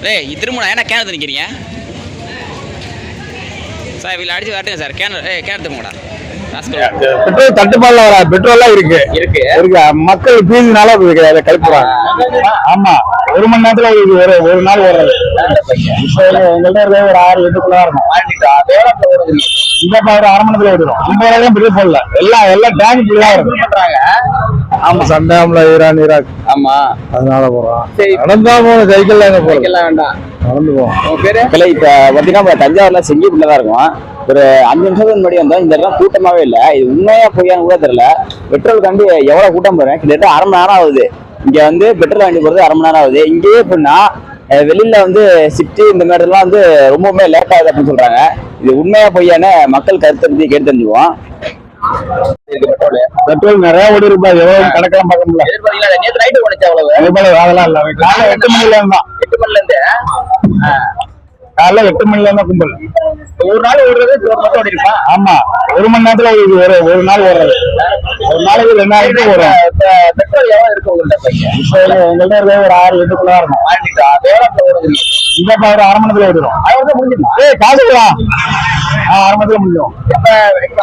ஏய் திரும்ப ஏன்னா கேனத்து நிற்கிறீங்க சார் இதில் அடிச்சு காட்டுங்க சார் கேனத்து போங்கடா பெட்ரோல் தட்டுப்பாடுல வர பெட்ரோல்லாம் இருக்கு இருக்கு மக்கள் பீதினால அதை கழிப்புறாங்க. ஆமா, ஒரு மணி நேரத்துல ஒரு நாள் ஓடுறது. இப்ப எங்கள்கிட்ட ஒரு 6-8 இருக்கும். இந்த ஒரு அரை மணி நேரத்துல ஓடிடும். 50,000 பெட்ரோல் போடல, எல்லாம் டேங்க் ஃபுல்லா பண்றாங்க. ஆமா, சண்டாம்ல ஈராக். ஆமா, அதனால போறோம். நடந்தா போகணும், சைக்கிள்ல எங்க போறோம், வேண்டாம் நடந்து போவோம். இப்ப பாத்தீங்கன்னா தஞ்சாவூர்ல செங்கிப்பட்டுலதான் இருக்கும். ஒரு 5 நிமிஷத்துக்கு முன்னாடி வந்தோம். இந்த இடம் கூட்டமாவே இல்லை. இது உண்மையா பொய்யான்னு கூட தெரியல. பெட்ரோல் கண்டி எவ்வளவு கூட்டம் போறேன், கிட்டத்தட்ட அரை மணி நேரம் ஆகுது. இங்க வந்து பெட்ரோல் வண்டி போறது அரை மணி நேரம் ஆகுது. இங்கேயே எப்படின்னா வெளியில வந்து சிட்டி இந்த மாதிரி எல்லாம் வந்து ரொம்பவுமே லேட் ஆகுது அப்படின்னு சொல்றாங்க. இது உண்மையா பொய்யான்னு மக்கள் கருத்து கேட்டு தெரிஞ்சுக்குவோம். பெட்ரோல் நிறைய ஓடி ரூபாய் எவ்வளவு கணக்கெல்லாம் பார்க்க முடியல. நேற்று நைட்டு ஓடிச்சு அவ்வளவு அதெல்லாம் இல்ல. காலைல 8 மணில இருந்தான். 8 மணில இருந்து காலைல 8 மணில இருந்தா கும்பல். ஒரு நாள் ஓடுறது மட்டும் ஓடி இருப்பா. ஆமா, ஒரு மணி நேரத்துல ஒரு நாள் ஓடுறது. ஒரு நாளைக்கு 2000 ஓடும். பெட்ரோல் எவ்வளவு இருக்கு உங்கள்கிட்ட? இப்ப எங்கள்கிட்ட ஒரு 6-8 இருக்கும். இந்த ஒரு அரை மணி நேரத்துல ஓடிடும். அது முடிஞ்சிடும். காசு அரை மணி நேரத்துல முடியும். இப்ப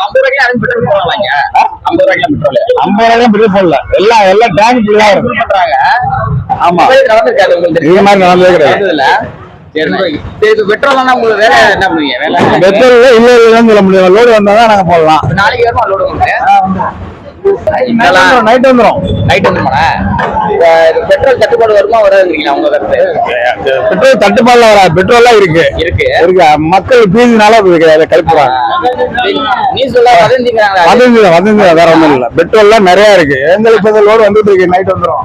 50 ரூபாய்க்கு பெட்ரோல் போடலாங்க. 50 ரூபாய்க்கு பெட்ரோல் 50,000 பெட்ரோல் போடல, எல்லாம் டேங்க் ஃபுல்லா பண்றாங்க. ஆமா, நடந்திருக்காது உங்களுக்கு இது மாதிரி நடந்தே கிடையாது. பெட்ரோல் உங்களுக்கு வேலை என்ன பண்ணுவீங்க? வேலை பெட்ரோல் இல்லன்னு சொல்ல முடியும். லோடு வந்தாதான் நாங்க போடலாம். நாளைக்கு வருமா லோடு நைட் வந்துடும். நைட் வந்துருமா? பெட்ரோல் தட்டுப்பாடு வருமா வராதுங்களா உங்க கருத்து? பெட்ரோல் தட்டுப்பாடுல வர பெட்ரோல்லாம் இருக்கு. மக்கள் பீதினால அதை கழிப்புறாங்க. நீ சொல்ல வதந்தி வேற ஒண்ணும் இல்ல. பெட்ரோல்லாம் நிறைய இருக்கு. எங்களுக்கு இப்ப லோடு வந்துட்டு இருக்கு. நைட் வந்துடும்.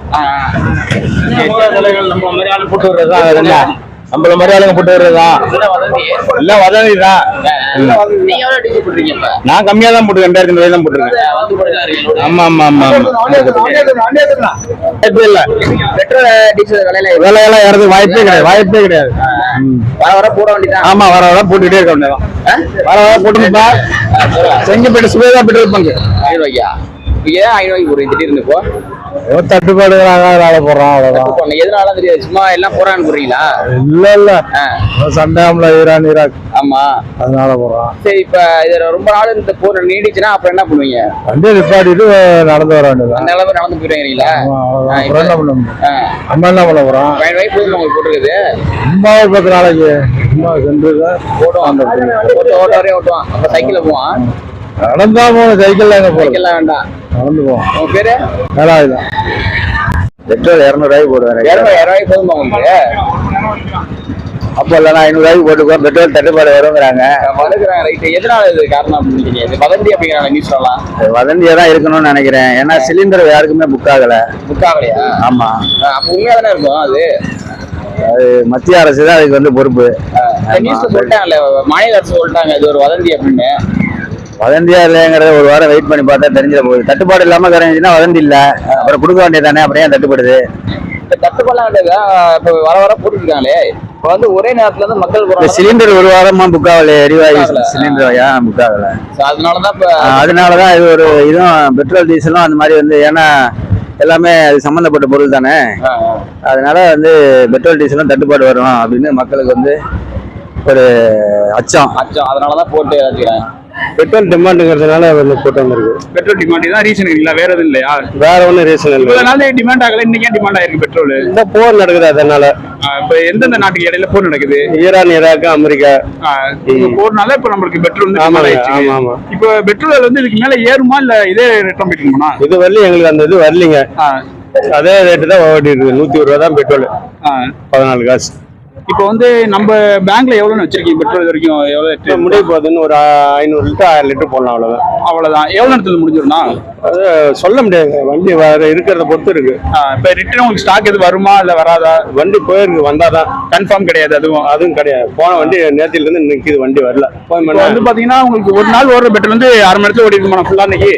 நம்ம மாதிரி ஆளு போட்டு வர்றதுதான். நம்மள மாதிரி ஆளுங்க போட்டு வர்றதுதான். எல்லாம் வதந்தி தான். நான் கம்மியா தான் போட்டுருக்கேன். 2000 ரூபாய் தான் போட்டுருக்கேன். ஆமா ஆமா ஆமா இல்ல. பெட்ரோல் டீசல் விலையெல்லாம் ஏறது வாய்ப்பே கிடையாது. வர போட வேண்டியதான். ஆமா, வர போட்டுக்கிட்டே இருக்க வேண்டியதான். வர போட்டுப்பா. செங்கப்பேட்டை சுபேதா பெட்ரோல் பங்கு 5 ரூபாய்யா? ஏன் 5 ரூபாய்க்கு போடுறீங்க திடீர்னு? இப்போ தட்டுப்பாடு போடுறோம், அவ்வளவுதான். எதனால தெரியாது, சும்மா எல்லாம் போறான்னு போறீங்களா? இல்ல சண்டாம்ல ஈராக். ஆமா, அதனால போறோம். சரி, இப்ப இது ரொம்ப நாள் இந்த போர் நீடிச்சுன்னா அப்புறம் என்ன பண்ணுவீங்க? வண்டியை நிப்பாட்டிட்டு நடந்து வர வேண்டியது. அந்த அளவுக்கு நடந்து போயிருவீங்களா? நம்ம என்ன பண்ண போறோம்? உங்களுக்கு போட்டுருக்குது. சும்மா ஒரு 10 நாளைக்கு சும்மா சென்று ஓட்டுவான். ஓட்டுவான். அப்ப சைக்கிள்ல போவான். நடந்தா போகணும், சைக்கிள்ல எங்க போறோம்? வேண்டாம், நடந்து போவோம். உங்க பேரு? வேலாயுதம். பெட்ரோல் 200 ரூபாய்க்கு போடுவேன். 200 ரூபாய்க்கு போதுமா உங்களுக்கு? அப்போ இல்லைன்னா 500 ரூபாய்க்கு போட்டுக்குவோம். பெட்ரோல் தட்டுப்பாடு வருங்கிறாங்க. மறுக்கிறாங்க. ரைட். எதனால இது காரணம் அப்படின்னு இது வதந்தி அப்படிங்கிறாங்க நியூஸ் எல்லாம்? வதந்தியா தான் இருக்கணும்னு நினைக்கிறேன். ஏன்னா சிலிண்டர் யாருக்குமே புக் ஆகல. புக் ஆகலையா? ஆமா. அப்ப உண்மையா தானே இருக்கும் அது. மத்திய அரசு தான் அதுக்கு வந்து பொறுப்பு. நியூஸ்ல சொல்லிட்டாங்கல்ல, மாநில அரசு சொல்லிட்டாங்க இது ஒரு வதந்தி அப்படின்னு. வதந்தியா இல்லைங்கிறத ஒரு வாரம் வெயிட் பண்ணி பார்த்தா தெரிஞ்சிட போகுது. தட்டுப்பாடு இல்லாம கரைஞ்சுன்னா வதந்தி இல்ல. அப்புறம் கொடுக்க வேண்டியதானே. அப்புறம் ஏன் தட்டுப்படுது? தட்டுப்பாடு இப்ப வர போட்டுருக்காங்களே. இப்ப வந்து ஒரே நேரத்துல இருந்து மக்கள் சிலிண்டர் ஒரு வாரமா புக் ஆகல. எரிவாயு சிலிண்டர் ஏன் புக் ஆகல? அதனாலதான் இது ஒரு இதுவும் பெட்ரோல் டீசலும் அந்த மாதிரி வந்து, ஏன்னா எல்லாமே அது சம்பந்தப்பட்ட பொருள் தானே. அதனால வந்து பெட்ரோல் டீசலும் தட்டுப்பாடு வரும் அப்படின்னு மக்களுக்கு வந்து ஒரு அச்சம். அதனாலதான் போட்டு வச்சுக்கிறாங்க. பெட்ரோல் டிமாண்டுங்கிறதுனால போட்டு வந்திருக்கு. பெட்ரோல் டிமாண்ட் தான் ரீசன் இல்லைங்களா? வேற எதுவும் இல்லையா? வேற ஒன்றும் ரீசன் இல்லை. இதனால டிமாண்ட் ஆகல. இன்னைக்கு டிமாண்ட் ஆயிருக்கு பெட்ரோல். இந்த போர் நடக்குது அதனால. இப்ப எந்தெந்த நாட்டுக்கு இடையில போர் நடக்குது? Iran, Iraq, America. போர்னால இப்ப நம்மளுக்கு பெட்ரோல் இப்ப பெட்ரோல் வந்து இதுக்கு மேல ஏறுமா இல்ல இதே ரேட் போயிட்டுமா? இது வரல எங்களுக்கு அந்த இது வரலீங்க. அதே ரேட்டு தான் ஓடிட்டு இருக்கு. 120 ரூபா தான் பெட்ரோல். 14 காசு. இப்போ வந்து நம்ம பேங்க்ல எவ்வளவுன்னு வச்சிருக்கீங்க பெட்ரோல் வரைக்கும்? எவ்வளவு முடிய போகுதுன்னு ஒரு 500 லிட்டர் 1000 லிட்டர் போடலாம். அவ்வளவுதான். எவ்வளவு நேரத்துல முடிஞ்சிடும்னா அது சொல்ல முடியாது. வண்டி இருக்கிறத பொறுத்து இருக்கு. இப்ப ரிட்டர்ன் உங்களுக்கு ஸ்டாக் எது வருமா இல்ல வராதா? வண்டி போயிருக்கு, வந்தாதான். கன்ஃபார்ம் கிடையாது. அதுவும் கிடையாது. போன வண்டி நேரத்துல இருந்து நிக்குது, வண்டி வரல. வந்து பாத்தீங்கன்னா உங்களுக்கு ஒரு நாள் ஓடுற பெட்ரோல் வந்து 1/2 மணி நேரத்துல ஓடி இருக்குமா ஃபுல்லா இன்னைக்கு?